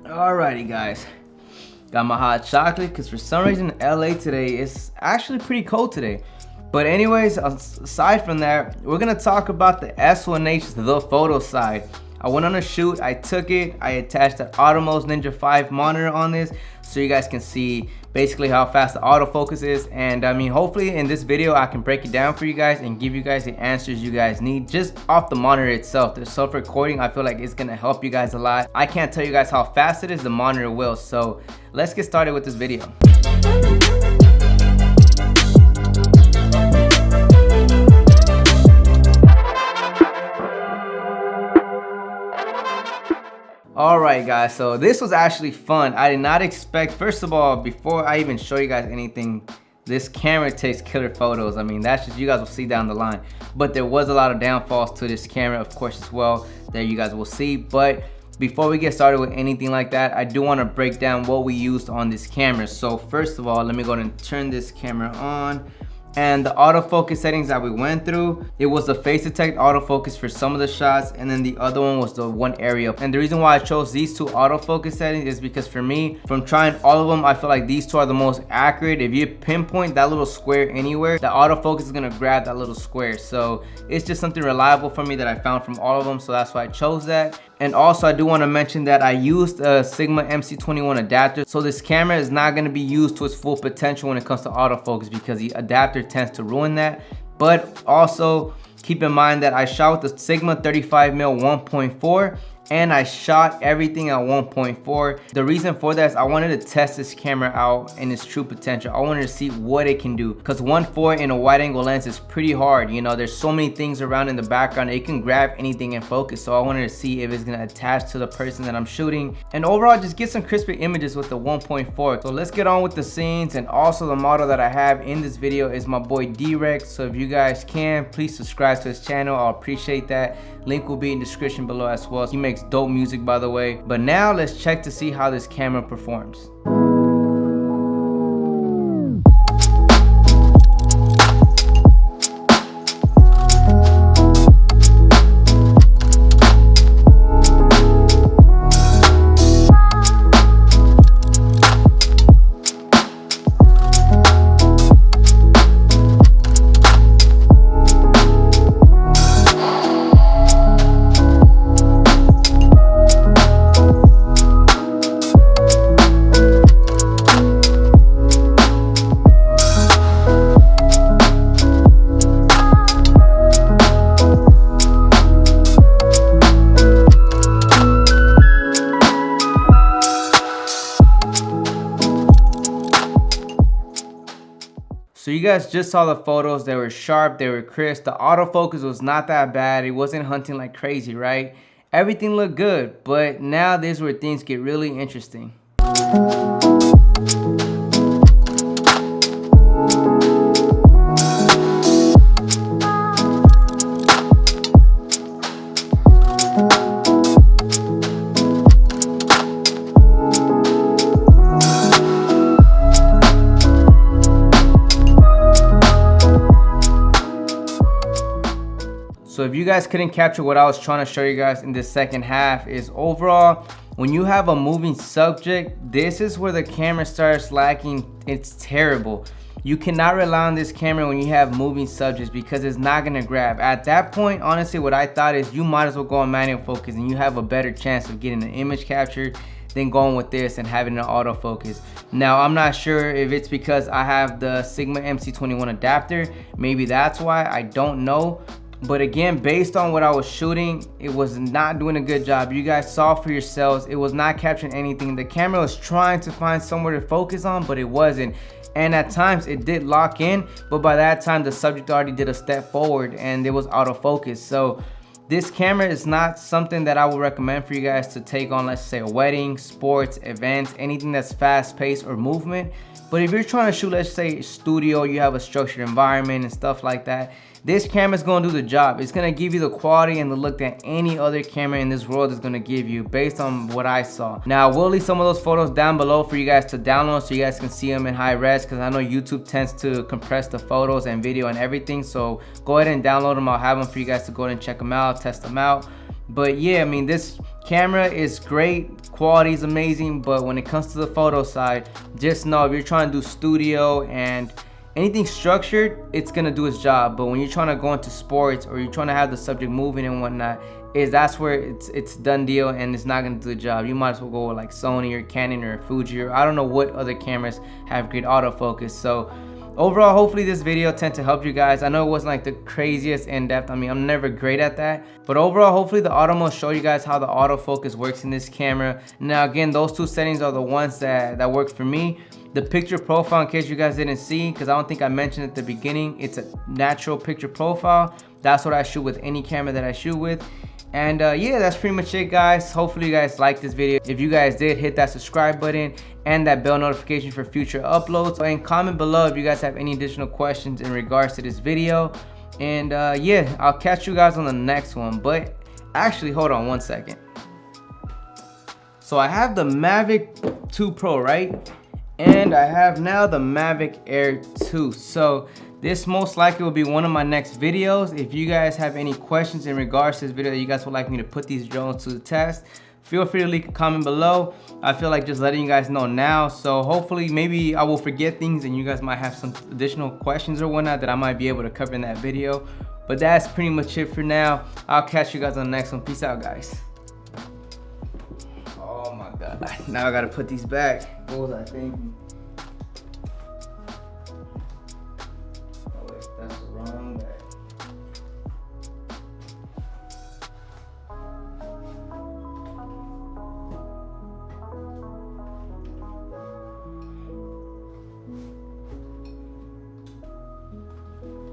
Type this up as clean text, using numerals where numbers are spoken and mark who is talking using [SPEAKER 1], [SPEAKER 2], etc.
[SPEAKER 1] Alrighty guys, got my hot chocolate because for some reason LA today is actually pretty cold today. But anyways, aside from that, we're gonna talk about the S1H, the photo side. I went on a shoot, I took it, I attached the Autofocus Ninja 5 monitor on this so you guys can see basically how fast the autofocus is. And I mean, hopefully in this video I can break it down for you guys and give you guys the answers you guys need just off the monitor itself. The self-recording, I feel like it's gonna help you guys a lot. I can't tell you guys how fast it is, the monitor will. So let's get started with this video. Alright guys, so this was actually fun. I did not expect, first of all, before I even show you guys anything, this camera takes killer photos. I mean, that's just, you guys will see down the line. But there was a lot of downfalls to this camera, of course, as well, that you guys will see. But before we get started with anything like that, I do want to break down what we used on this camera. So first of all, let me go ahead and turn this camera on. And the autofocus settings that we went through, it was the face detect autofocus for some of the shots, and then the other one was the one area. And the reason why I chose these two autofocus settings is because for me, from trying all of them, I feel like these two are the most accurate. If you pinpoint that little square anywhere, the autofocus is gonna grab that little square. So it's just something reliable for me that I found from all of them, so that's why I chose that. And also, I do want to mention that I used a Sigma MC21 adapter, so this camera is not going to be used to its full potential when it comes to autofocus because the adapter tends to ruin that. But also, keep in mind that I shot with the Sigma 35mm 1.4 and I shot everything at 1.4. The reason for that is I wanted to test this camera out in its true potential. I wanted to see what it can do, because 1.4 in a wide angle lens is pretty hard. You know, there's so many things around in the background, it can grab anything in focus. So I wanted to see if it's gonna attach to the person that I'm shooting, and overall just get some crispy images with the 1.4. So let's get on with the scenes. And also the model that I have in this video is my boy D-Rex. So if you guys can, please subscribe to his channel, I'll appreciate that. Link will be in the description below as well. He makes dope music, by the way. But now let's check to see how this camera performs. So you guys just saw the photos. They were sharp, they were crisp. The autofocus was not that bad. It wasn't hunting like crazy, right? Everything looked good, but now this is where things get really interesting. So if you guys couldn't capture what I was trying to show you guys in this second half, is overall, when you have a moving subject, this is where the camera starts lacking. It's terrible. You cannot rely on this camera when you have moving subjects because it's not gonna grab. At that point, honestly, what I thought is you might as well go on manual focus and you have a better chance of getting an image captured than going with this and having an autofocus. Now, I'm not sure if it's because I have the Sigma MC21 adapter. Maybe that's why, I don't know. But again, based on what I was shooting, it was not doing a good job. You guys saw for yourselves, it was not capturing anything. The camera was trying to find somewhere to focus on, but it wasn't. And at times it did lock in, but by that time the subject already did a step forward and it was out of focus. So this camera is not something that I would recommend for you guys to take on, let's say a wedding, sports, events, anything that's fast paced or movement. But if you're trying to shoot, let's say studio, you have a structured environment and stuff like that, this camera is going to do the job. It's going to give you the quality and the look that any other camera in this world is going to give you based on what I saw. Now, I will leave some of those photos down below for you guys to download so you guys can see them in high res, because I know YouTube tends to compress the photos and video and everything. So go ahead and download them. I'll have them for you guys to go ahead and check them out, test them out. But yeah, I mean, this camera is great, quality is amazing, but when it comes to the photo side, just know if you're trying to do studio and anything structured, it's gonna do its job. But when you're trying to go into sports or you're trying to have the subject moving and whatnot, that's where it's done deal and it's not gonna do the job. You might as well go with like Sony or Canon or Fuji, or I don't know what other cameras have great autofocus. So overall, hopefully this video tend to help you guys. I know it wasn't like the craziest in-depth. I mean, I'm never great at that. But overall, hopefully the auto mode show you guys how the autofocus works in this camera. Now again, those two settings are the ones that work for me. The picture profile, in case you guys didn't see, because I don't think I mentioned at the beginning, it's a natural picture profile. That's what I shoot with any camera that I shoot with. And yeah, that's pretty much it, guys. Hopefully you guys liked this video. If you guys did, hit that subscribe button and that bell notification for future uploads. And comment below if you guys have any additional questions in regards to this video. And yeah, I'll catch you guys on the next one. But actually, hold on one second. So I have the Mavic 2 Pro, right? And I have now the Mavic Air 2. So this most likely will be one of my next videos. If you guys have any questions in regards to this video that you guys would like me to put these drones to the test, feel free to leave a comment below. I feel like just letting you guys know now. So hopefully maybe I will forget things and you guys might have some additional questions or whatnot that I might be able to cover in that video. But that's pretty much it for now. I'll catch you guys on the next one. Peace out, guys. Oh my God. Now I gotta put these back. What was I thinking?